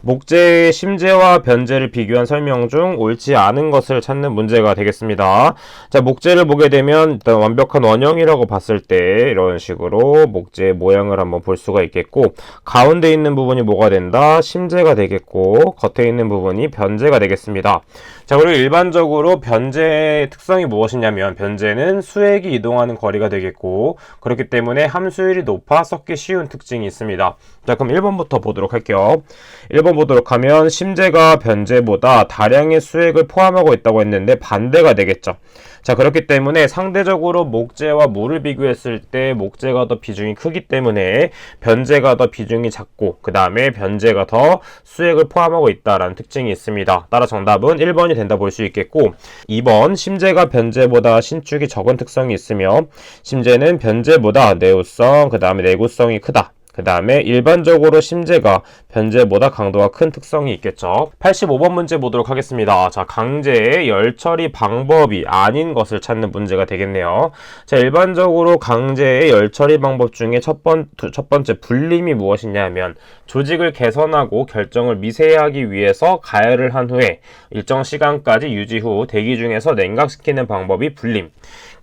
목재의 심재와 변재를 비교한 설명 중 옳지 않은 것을 찾는 문제가 되겠습니다. 자, 목재를 보게 되면 일단 완벽한 원형이라고 봤을 때 이런 식으로 목재의 모양을 한번 볼 수가 있겠고, 가운데 있는 부분이 뭐가 된다? 심재가 되겠고, 겉에 있는 부분이 변재가 되겠습니다. 자, 그리고 일반적으로 변재의 특성이 무엇이냐면, 변재는 수액이 이동하는 거리가 되겠고, 그렇기 때문에 함수율이 높아 섞기 쉬운 특징이 있습니다. 자, 그럼 1번부터 보도록 할게요. 1번 보도록 하면 심재가 변재보다 다량의 수액을 포함하고 있다고 했는데 반대가 되겠죠. 자, 그렇기 때문에 상대적으로 목재와 물을 비교했을 때 목재가 더 비중이 크기 때문에 변재가 더 비중이 작고, 그 다음에 변재가 더 수액을 포함하고 있다라는 특징이 있습니다. 따라 정답은 1번이 된다 볼 수 있겠고, 2번 심재가 변재보다 신축이 적은 특성이 있으며 심재는 변재보다 내구성, 그 다음에 내구성이 크다. 그 다음에 일반적으로 심재가 변재보다 강도가 큰 특성이 있겠죠. 85번 문제 보도록 하겠습니다. 자, 강재의 열처리 방법이 아닌 것을 찾는 문제가 되겠네요. 자, 일반적으로 강재의 열처리 방법 중에 첫 번째 불림이 무엇이냐면, 조직을 개선하고 결정을 미세하기 위해서 가열을 한 후에 일정 시간까지 유지 후 대기 중에서 냉각시키는 방법이 불림.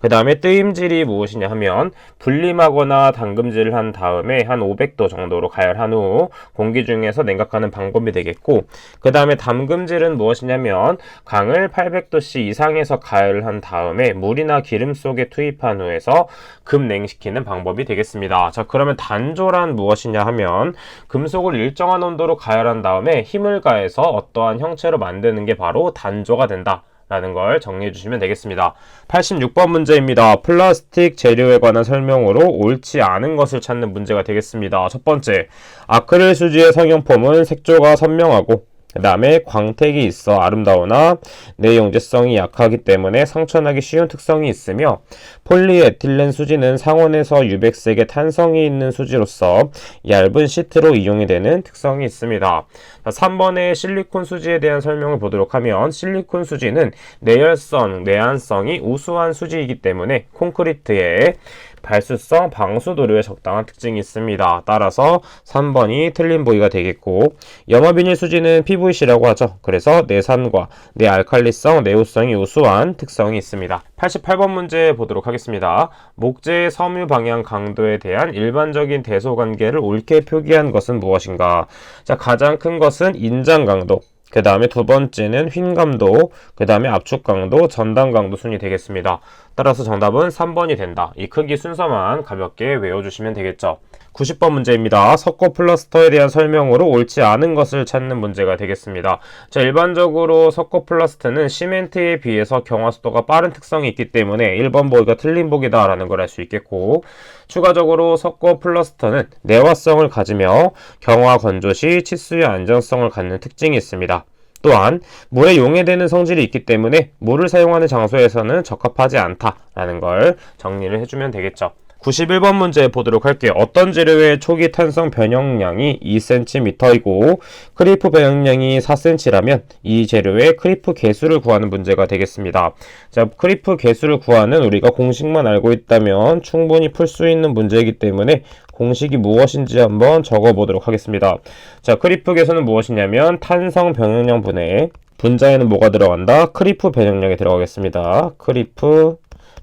그 다음에 뜨임질이 무엇이냐 하면, 불림하거나 담금질을 한 다음에 한 500도 정도로 가열한 후 공기 중에서 냉각하는 방법이 되겠고, 그 다음에 담금질은 무엇이냐면 강을 800도씨 이상에서 가열을 한 다음에 물이나 기름 속에 투입한 후에서 급냉시키는 방법이 되겠습니다. 자, 그러면 단조란 무엇이냐 하면, 금속을 일정한 온도로 가열한 다음에 힘을 가해서 어떠한 형체로 만드는 게 바로 단조가 된다 라는 걸 정리해 주시면 되겠습니다. 86번 문제입니다. 플라스틱 재료에 관한 설명으로 옳지 않은 것을 찾는 문제가 되겠습니다. 첫 번째, 아크릴 수지의 성형폼은 색조가 선명하고 그 다음에 광택이 있어 아름다우나 내용재성이 약하기 때문에 상처나기 쉬운 특성이 있으며, 폴리에틸렌 수지는 상온에서 유백색의 탄성이 있는 수지로서 얇은 시트로 이용이 되는 특성이 있습니다. 3번의 실리콘 수지에 대한 설명을 보도록 하면, 실리콘 수지는 내열성, 내한성이 우수한 수지이기 때문에 콘크리트에 발수성, 방수 도료에 적당한 특징이 있습니다. 따라서 3번이 틀린 보기가 되겠고, 염화비닐 수지는 PVC라고 하죠. 그래서 내산과 내알칼리성, 내우성이 우수한 특성이 있습니다. 88번 문제 보도록 하겠습니다. 목재의 섬유 방향 강도에 대한 일반적인 대소관계를 옳게 표기한 것은 무엇인가? 자, 가장 큰 것은 인장 강도, 그 다음에 두 번째는 휜 감도, 그 다음에 압축 강도, 전단 강도 순이 되겠습니다. 따라서 정답은 3번이 된다. 이 크기 순서만 가볍게 외워주시면 되겠죠. 90번 문제입니다. 석고 플라스터에 대한 설명으로 옳지 않은 것을 찾는 문제가 되겠습니다. 자, 일반적으로 석고 플라스터는 시멘트에 비해서 경화속도가 빠른 특성이 있기 때문에 1번 보기가 틀린 보기다 라는 걸 알 수 있겠고, 추가적으로 석고 플라스터는 내화성을 가지며 경화 건조 시 치수의 안정성을 갖는 특징이 있습니다. 또한 물에 용해되는 성질이 있기 때문에 물을 사용하는 장소에서는 적합하지 않다라는 걸 정리를 해주면 되겠죠. 91번 문제 보도록 할게요. 어떤 재료의 초기 탄성 변형량이 2cm이고 크리프 변형량이 4cm라면 이 재료의 크리프 개수를 구하는 문제가 되겠습니다. 자, 크리프 개수를 구하는 우리가 공식만 알고 있다면 충분히 풀 수 있는 문제이기 때문에 공식이 무엇인지 한번 적어보도록 하겠습니다. 자, 크리프 개수는 무엇이냐면 탄성 변형량 분의 분자에는 뭐가 들어간다? 크리프 변형량이 들어가겠습니다. 크리프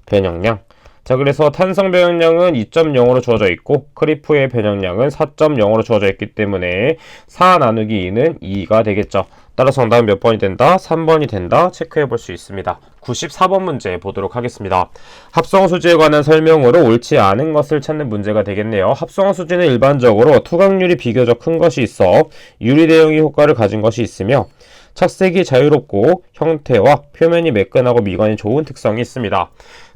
변형량. 자, 그래서 탄성 변형량은 2.0으로 주어져 있고 크리프의 변형량은 4.0으로 주어져 있기 때문에 4 나누기 2는 2가 되겠죠. 따라서 정답은 몇 번이 된다? 3번이 된다. 체크해 볼 수 있습니다. 94번 문제 보도록 하겠습니다. 합성화 수지에 관한 설명으로 옳지 않은 것을 찾는 문제가 되겠네요. 합성화 수지는 일반적으로 투각률이 비교적 큰 것이 있어 유리 대용이 효과를 가진 것이 있으며 착색이 자유롭고 형태와 표면이 매끈하고 미관이 좋은 특성이 있습니다.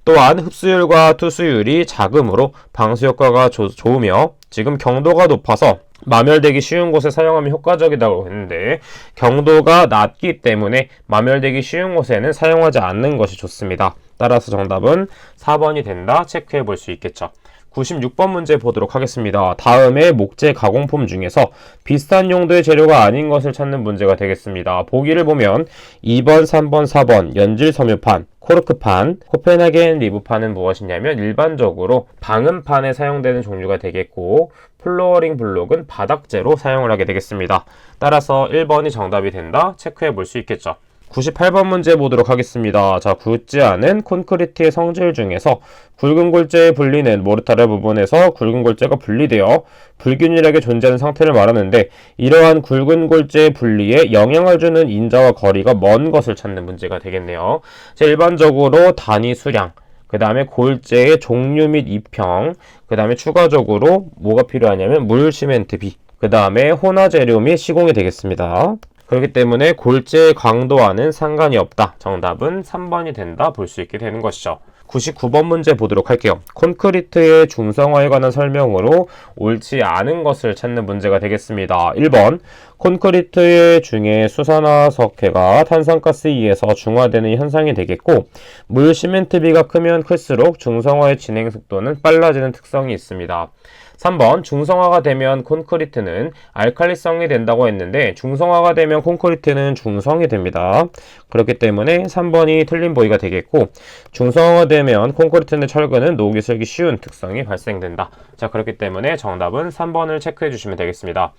또한 흡수율과 투수율이 작으므로 방수 효과가 좋으며, 지금 경도가 높아서 마멸되기 쉬운 곳에 사용하면 효과적이라고 했는데 경도가 낮기 때문에 마멸되기 쉬운 곳에는 사용하지 않는 것이 좋습니다. 따라서 정답은 4번이 된다. 체크해 볼 수 있겠죠. 96번 문제 보도록 하겠습니다. 다음에 목재 가공품 중에서 비슷한 용도의 재료가 아닌 것을 찾는 문제가 되겠습니다. 보기를 보면 2번, 3번, 4번 연질 섬유판, 코르크판, 코펜하겐 리브판은 무엇이냐면 일반적으로 방음판에 사용되는 종류가 되겠고 플로어링 블록은 바닥재로 사용을 하게 되겠습니다. 따라서 1번이 정답이 된다 체크해 볼 수 있겠죠. 98번 문제 보도록 하겠습니다. 자, 굳지 않은 콘크리트의 성질 중에서 굵은 골재에 분리는 모르타르 부분에서 굵은 골재가 분리되어 불균일하게 존재하는 상태를 말하는데 이러한 굵은 골재의 분리에 영향을 주는 인자와 거리가 먼 것을 찾는 문제가 되겠네요. 자, 일반적으로 단위 수량, 그 다음에 골재의 종류 및 입형, 그 다음에 추가적으로 뭐가 필요하냐면 물, 시멘트, 비, 그 다음에 혼화 재료 및 시공이 되겠습니다. 그렇기 때문에 골재의 강도와는 상관이 없다. 정답은 3번이 된다 볼 수 있게 되는 것이죠. 99번 문제 보도록 할게요. 콘크리트의 중성화에 관한 설명으로 옳지 않은 것을 찾는 문제가 되겠습니다. 1번 콘크리트 중에 수산화석회가 탄산가스에 의해서 중화되는 현상이 되겠고 물 시멘트비가 크면 클수록 중성화의 진행 속도는 빨라지는 특성이 있습니다. 3번 중성화가 되면 콘크리트는 알칼리성이 된다고 했는데 중성화가 되면 콘크리트는 중성이 됩니다. 그렇기 때문에 3번이 틀린 보기가 되겠고 중성화가 되면 콘크리트는 철근은 녹이 슬기 쉬운 특성이 발생된다. 자, 그렇기 때문에 정답은 3번을 체크해 주시면 되겠습니다.